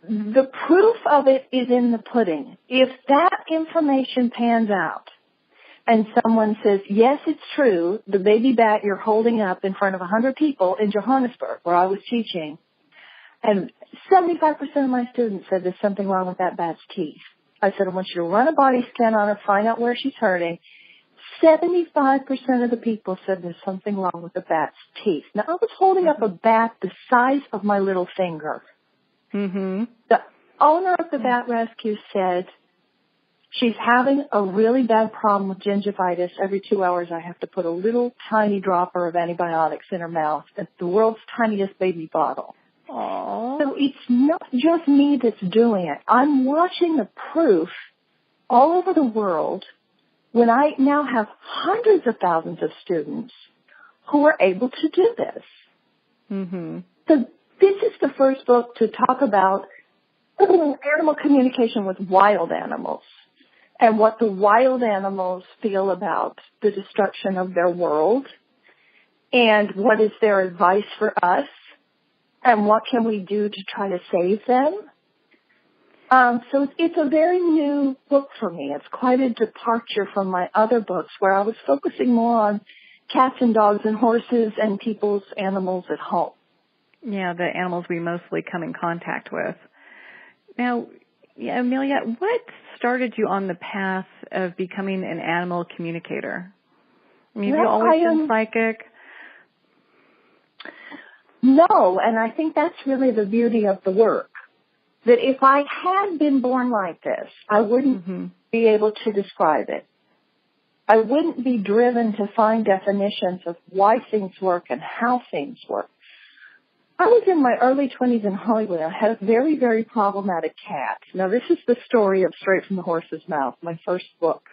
The proof of it is in the pudding. If that information pans out and someone says, yes, it's true, the baby bat you're holding up in front of 100 people in Johannesburg, where I was teaching, and 75% of my students said there's something wrong with that bat's teeth. I said, I want you to run a body scan on her, find out where she's hurting. 75% of the people said there's something wrong with the bat's teeth. Now, I was holding up a bat the size of my little finger. Mm-hmm. The owner of the bat rescue said, she's having a really bad problem with gingivitis. Every 2 hours I have to put a little tiny dropper of antibiotics in her mouth. It's the world's tiniest baby bottle. Aww. So it's not just me that's doing it. I'm watching the proof all over the world when I now have hundreds of thousands of students who are able to do this. Mm-hmm. So this is the first book to talk about animal communication with wild animals and what the wild animals feel about the destruction of their world and what is their advice for us and what can we do to try to save them. So it's a very new book for me. It's quite a departure from my other books where I was focusing more on cats and dogs and horses and people's animals at home. Yeah, the animals we mostly come in contact with. Now, Amelia, what started you on the path of becoming an animal communicator? I mean, have you always been psychic? No, and I think that's really the beauty of the work. That if I had been born like this, I wouldn't be able to describe it. I wouldn't be driven to find definitions of why things work and how things work. I was in my early 20s in Hollywood. I had a very, very problematic cat. Now, this is the story of Straight from the Horse's Mouth, my first book.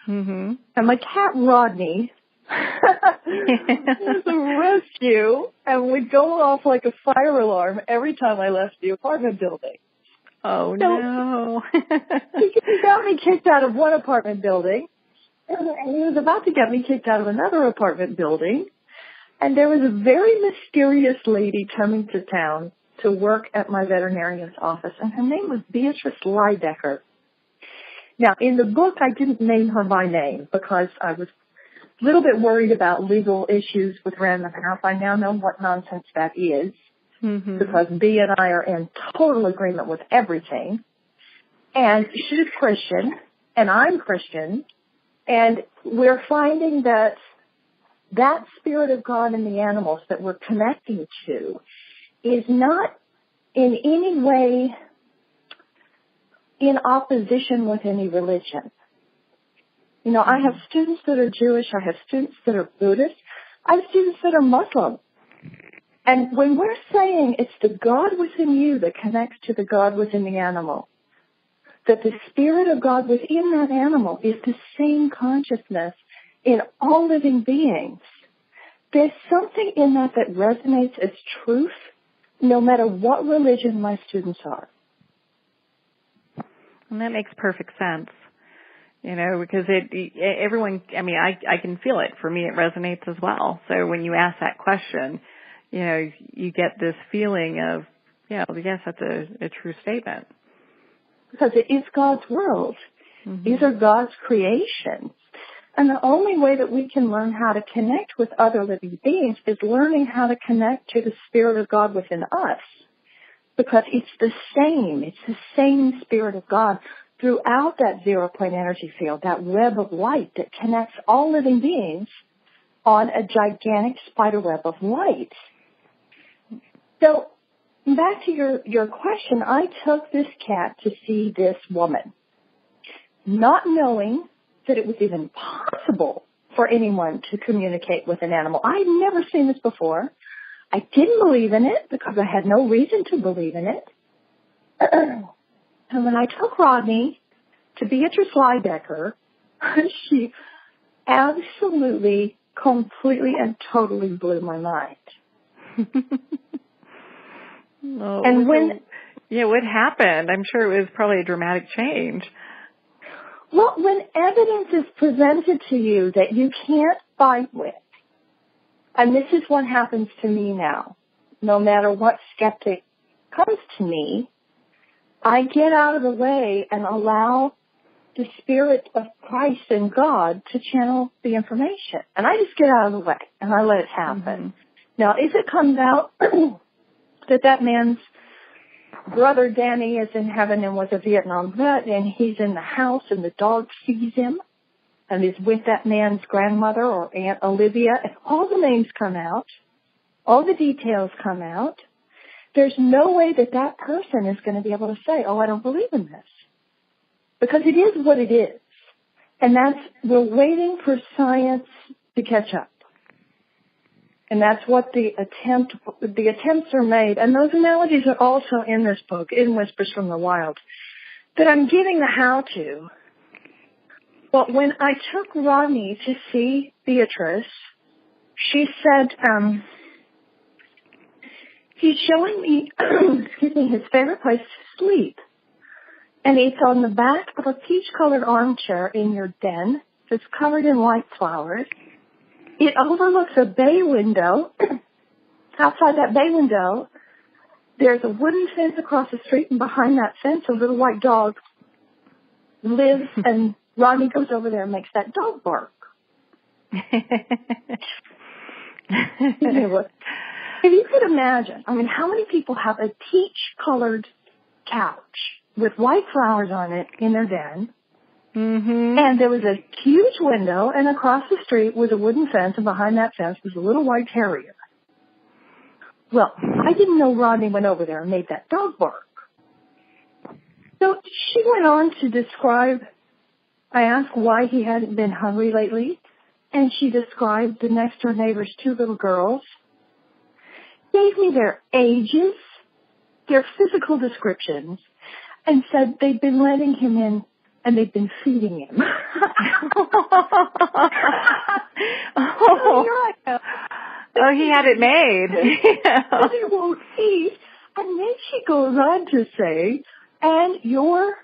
Mm-hmm. And my cat, Rodney, It was a rescue, and would go off like a fire alarm every time I left the apartment building. Oh, no. He got me kicked out of one apartment building, and he was about to get me kicked out of another apartment building. And there was a very mysterious lady coming to town to work at my veterinarian's office, and her name was Beatrice Lydecker. Now, in the book, I didn't name her by name because I was a little bit worried about legal issues with Random House. I now know what nonsense that is because Bea and I are in total agreement with everything. And she's Christian, and I'm Christian, and we're finding that Spirit of God in the animals that we're connecting to is not in any way in opposition with any religion. You know, I have students that are Jewish, I have students that are Buddhist, I have students that are Muslim. And when we're saying it's the God within you that connects to the God within the animal, that the Spirit of God within that animal is the same consciousness in all living beings, there's something in that that resonates as truth, no matter what religion my students are. And that makes perfect sense, you know, because everyone, I mean, I can feel it. For me, it resonates as well. So when you ask that question, you know, you get this feeling of, yeah, well, yes, that's a true statement. Because it is God's world. These are God's creations. And the only way that we can learn how to connect with other living beings is learning how to connect to the Spirit of God within us. Because it's the same Spirit of God throughout that zero-point energy field, that web of light that connects all living beings on a gigantic spider web of light. So, back to your question, I took this cat to see this woman, not knowing that it was even possible for anyone to communicate with an animal. I had never seen this before. I didn't believe in it because I had no reason to believe in it. And when I took Rodney to Beatrice Lydecker, she absolutely, completely, and totally blew my mind. And what happened? I'm sure it was probably a dramatic change. Well, when evidence is presented to you that you can't fight with, and this is what happens to me now, no matter what skeptic comes to me, I get out of the way and allow the Spirit of Christ and God to channel the information. And I just get out of the way and I let it happen. Now, if it comes out that man's brother Danny is in heaven and was a Vietnam vet, and he's in the house and the dog sees him and is with that man's grandmother or Aunt Olivia, and all the names come out, all the details come out, there's no way that person is going to be able to say, oh, I don't believe in this. Because it is what it is. And we're waiting for science to catch up. And that's what the attempts are made. And those analogies are also in this book, in Whispers from the Wild, that I'm giving the how-to. But when I took Rodney to see Beatrice, she said, he's showing me, his favorite place to sleep. And it's on the back of a peach-colored armchair in your den that's covered in white flowers. It overlooks a bay window. Outside that bay window, there's a wooden fence across the street, and behind that fence, a little white dog lives, and Rodney goes over there and makes that dog bark. If you could imagine, I mean, how many people have a peach-colored couch with white flowers on it in their den? And there was a huge window, and across the street was a wooden fence, and behind that fence was a little white terrier. Well, I didn't know Rodney went over there and made that dog bark. So she went on to describe, I asked why he hadn't been hungry lately, and she described the next door neighbor's two little girls, gave me their ages, their physical descriptions, and said they'd been letting him in and they've been feeding him. Oh, he had it made. And he won't eat. And then she goes on to say, and your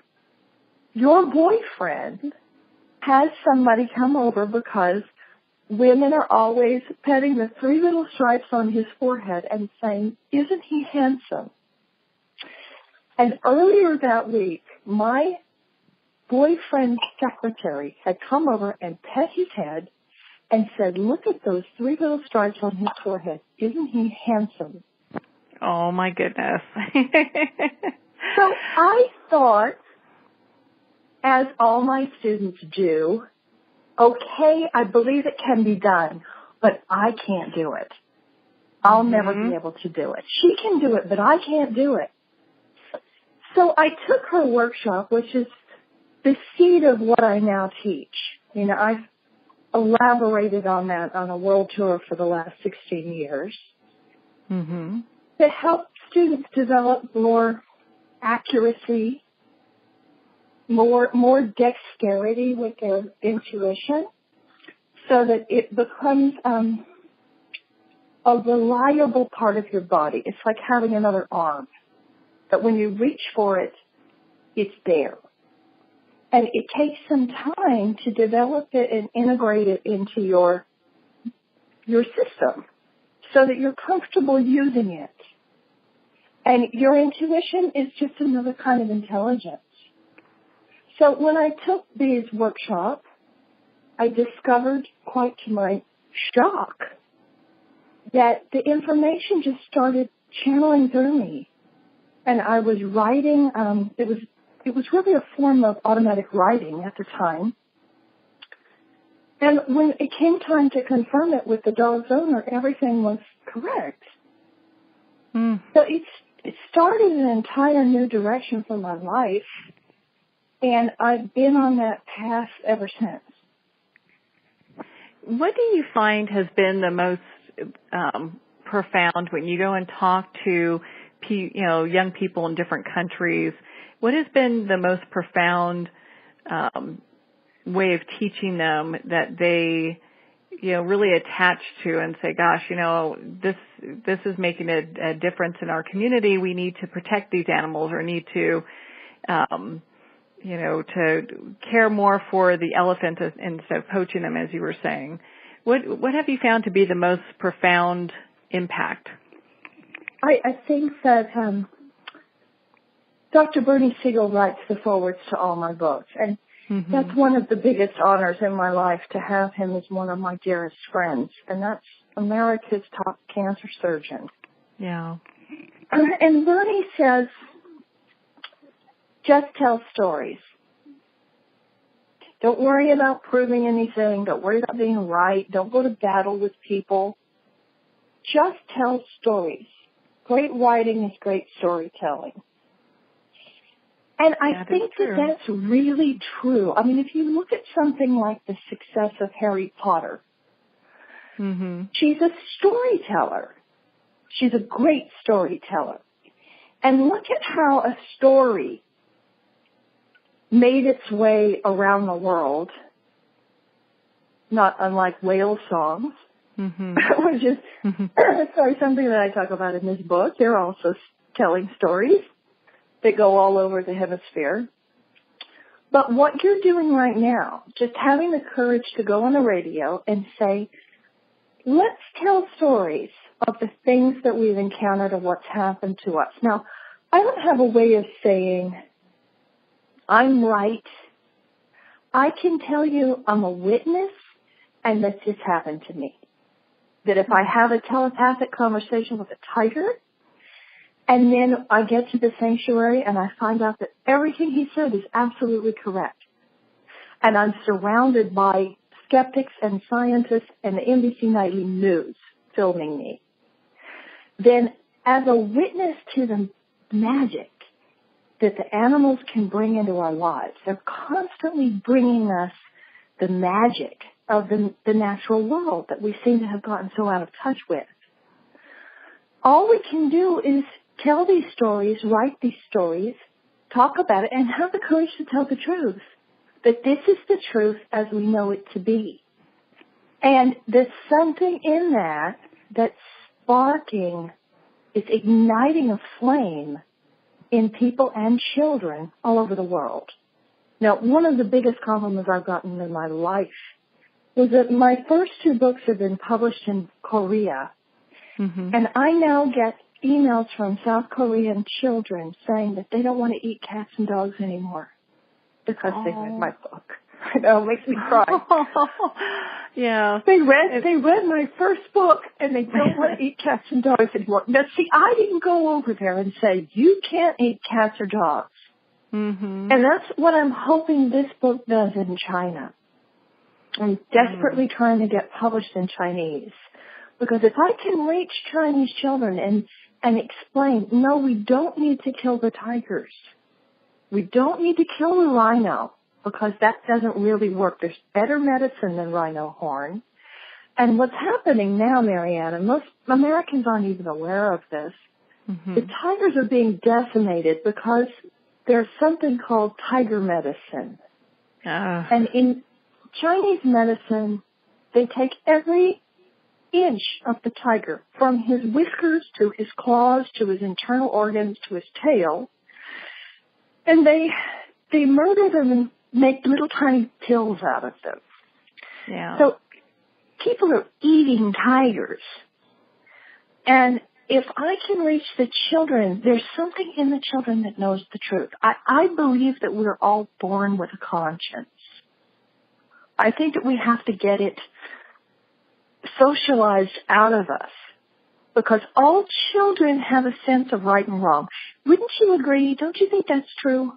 boyfriend has somebody come over because women are always petting the 3 little stripes on his forehead and saying, isn't he handsome? And earlier that week, my boyfriend's secretary had come over and pet his head and said, look at those 3 little stripes on his forehead. Isn't he handsome? Oh, my goodness. So I thought, as all my students do, okay, I believe it can be done, but I can't do it. I'll never be able to do it. She can do it, but I can't do it. So I took her workshop, which is the seed of what I now teach. You know, I've elaborated on that on a world tour for the last 16 years to help students develop more accuracy, more dexterity with their intuition, so that it becomes a reliable part of your body. It's like having another arm, that when you reach for it, it's there. And it takes some time to develop it and integrate it into your system so that you're comfortable using it. And your intuition is just another kind of intelligence. So when I took these workshops, I discovered, quite to my shock, that the information just started channeling through me. And I was writing, it was really a form of automatic writing at the time. And when it came time to confirm it with the dog's owner, everything was correct. So it started an entire new direction for my life, and I've been on that path ever since. What do you find has been the most profound when you go and talk to young people in different countries? What has been the most profound way of teaching them that they, really attach to and say, gosh, this is making a difference in our community. We need to protect these animals, or need to, to care more for the elephant instead of poaching them, as you were saying. What have you found to be the most profound impact? I think that Dr. Bernie Siegel writes the forwards to all my books, and that's one of the biggest honors in my life, to have him as one of my dearest friends, and that's America's top cancer surgeon. Yeah. And Bernie says, just tell stories. Don't worry about proving anything. Don't worry about being right. Don't go to battle with people. Just tell stories. Great writing is great storytelling. And I think that that's really true. I mean, if you look at something like the success of Harry Potter, she's a storyteller. She's a great storyteller. And look at how a story made its way around the world, not unlike whale songs, which is something that I talk about in this book. They're also telling stories that go all over the hemisphere. But what you're doing right now, just having the courage to go on the radio and say, let's tell stories of the things that we've encountered or what's happened to us. Now, I don't have a way of saying, I'm right. I can tell you I'm a witness and that this happened to me. That if I have a telepathic conversation with a tiger, and then I get to the sanctuary and I find out that everything he said is absolutely correct, and I'm surrounded by skeptics and scientists and the NBC Nightly News filming me, then as a witness to the magic that the animals can bring into our lives, they're constantly bringing us the magic of the natural world that we seem to have gotten so out of touch with. All we can do is tell these stories, write these stories, talk about it, and have the courage to tell the truth. that this is the truth as we know it to be. And there's something in that that's sparking, it's igniting a flame in people and children all over the world. Now, one of the biggest compliments I've gotten in my life was that my first 2 books have been published in Korea. And I now get emails from South Korean children saying that they don't want to eat cats and dogs anymore because they read my book. I know, it makes me cry. Yeah. They read my first book and they don't want to eat cats and dogs anymore. Now, see, I didn't go over there and say, you can't eat cats or dogs. And that's what I'm hoping this book does in China. I'm desperately trying to get published in Chinese. Because if I can reach Chinese children and explain, no, we don't need to kill the tigers. We don't need to kill the rhino because that doesn't really work. There's better medicine than rhino horn. And what's happening now, Marianne, and most Americans aren't even aware of this, the tigers are being decimated because there's something called tiger medicine. And in Chinese medicine, they take every inch of the tiger, from his whiskers to his claws to his internal organs to his tail, and they murder them and make little tiny pills out of them. Yeah. So people are eating tigers. And if I can reach the children, there's something in the children that knows the truth. I believe that we're all born with a conscience. I think that we have to get it socialized out of us because all children have a sense of right and wrong. Wouldn't you agree? Don't you think that's true?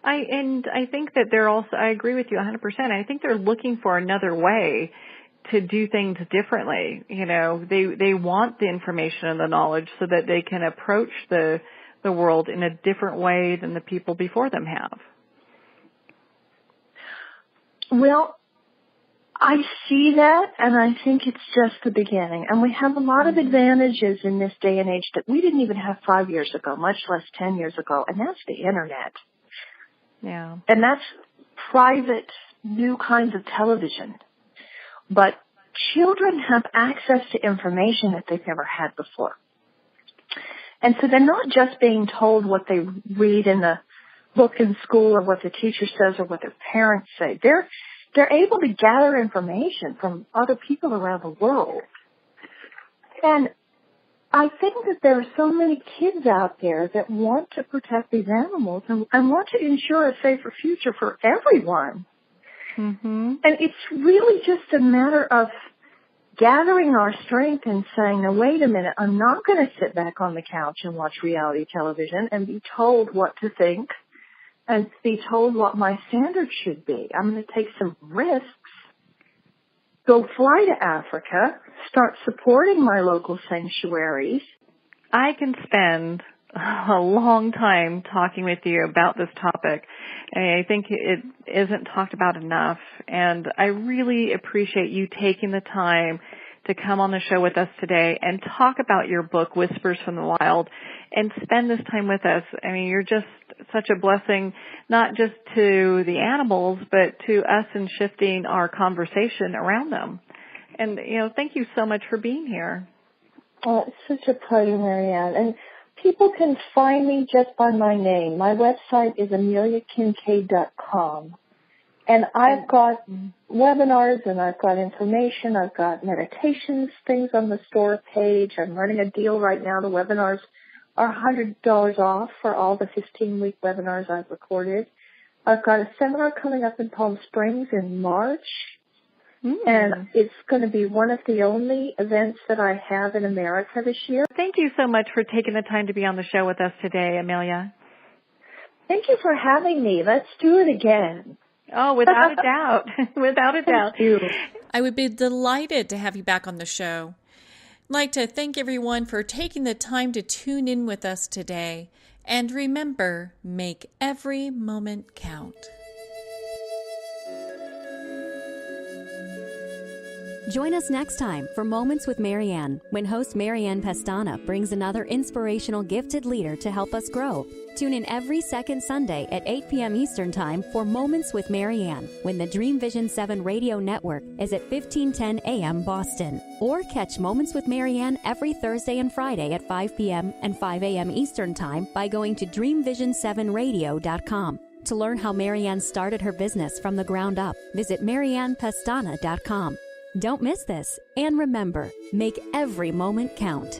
I think that they're also, I agree with you 100%. I think they're looking for another way to do things differently. You know, they want the information and the knowledge so that they can approach the world in a different way than the people before them have. Well, I see that, and I think it's just the beginning. And we have a lot of advantages in this day and age that we didn't even have 5 years ago, much less 10 years ago, and that's the Internet. Yeah. And that's private, new kinds of television. But children have access to information that they've never had before. And so they're not just being told what they read in the book in school or what the teacher says or what their parents say. They're able to gather information from other people around the world. And I think that there are so many kids out there that want to protect these animals and want to ensure a safer future for everyone. And it's really just a matter of gathering our strength and saying, now, wait a minute, I'm not going to sit back on the couch and watch reality television and be told what to think and be told what my standards should be. I'm going to take some risks, go fly to Africa, start supporting my local sanctuaries. I can spend a long time talking with you about this topic. I think it isn't talked about enough, and I really appreciate you taking the time to come on the show with us today and talk about your book, Whispers from the Wild, and spend this time with us. I mean, you're just such a blessing, not just to the animals, but to us in shifting our conversation around them. And, you know, thank you so much for being here. Oh, it's such a pleasure, Marianne. And people can find me just by my name. My website is ameliakinkade.com. And I've got webinars and I've got information. I've got meditations, things on the store page. I'm running a deal right now. The webinars are $100 off for all the 15-week webinars I've recorded. I've got a seminar coming up in Palm Springs in March. And it's going to be one of the only events that I have in America this year. Thank you so much for taking the time to be on the show with us today, Amelia. Thank you for having me. Let's do it again. Oh, without a doubt. Without a doubt. Thank you. I would be delighted to have you back on the show. I'd like to thank everyone for taking the time to tune in with us today. And remember, make every moment count. Join us next time for Moments with Marianne, when host Marianne Pestana brings another inspirational gifted leader to help us grow. Tune in every second Sunday at 8 p.m. Eastern Time for Moments with Marianne, when the Dream Vision 7 radio network is at 1510 a.m. Boston. Or catch Moments with Marianne every Thursday and Friday at 5 p.m. and 5 a.m. Eastern Time by going to dreamvision7radio.com. To learn how Marianne started her business from the ground up, visit mariannepestana.com. Don't miss this, and remember, make every moment count.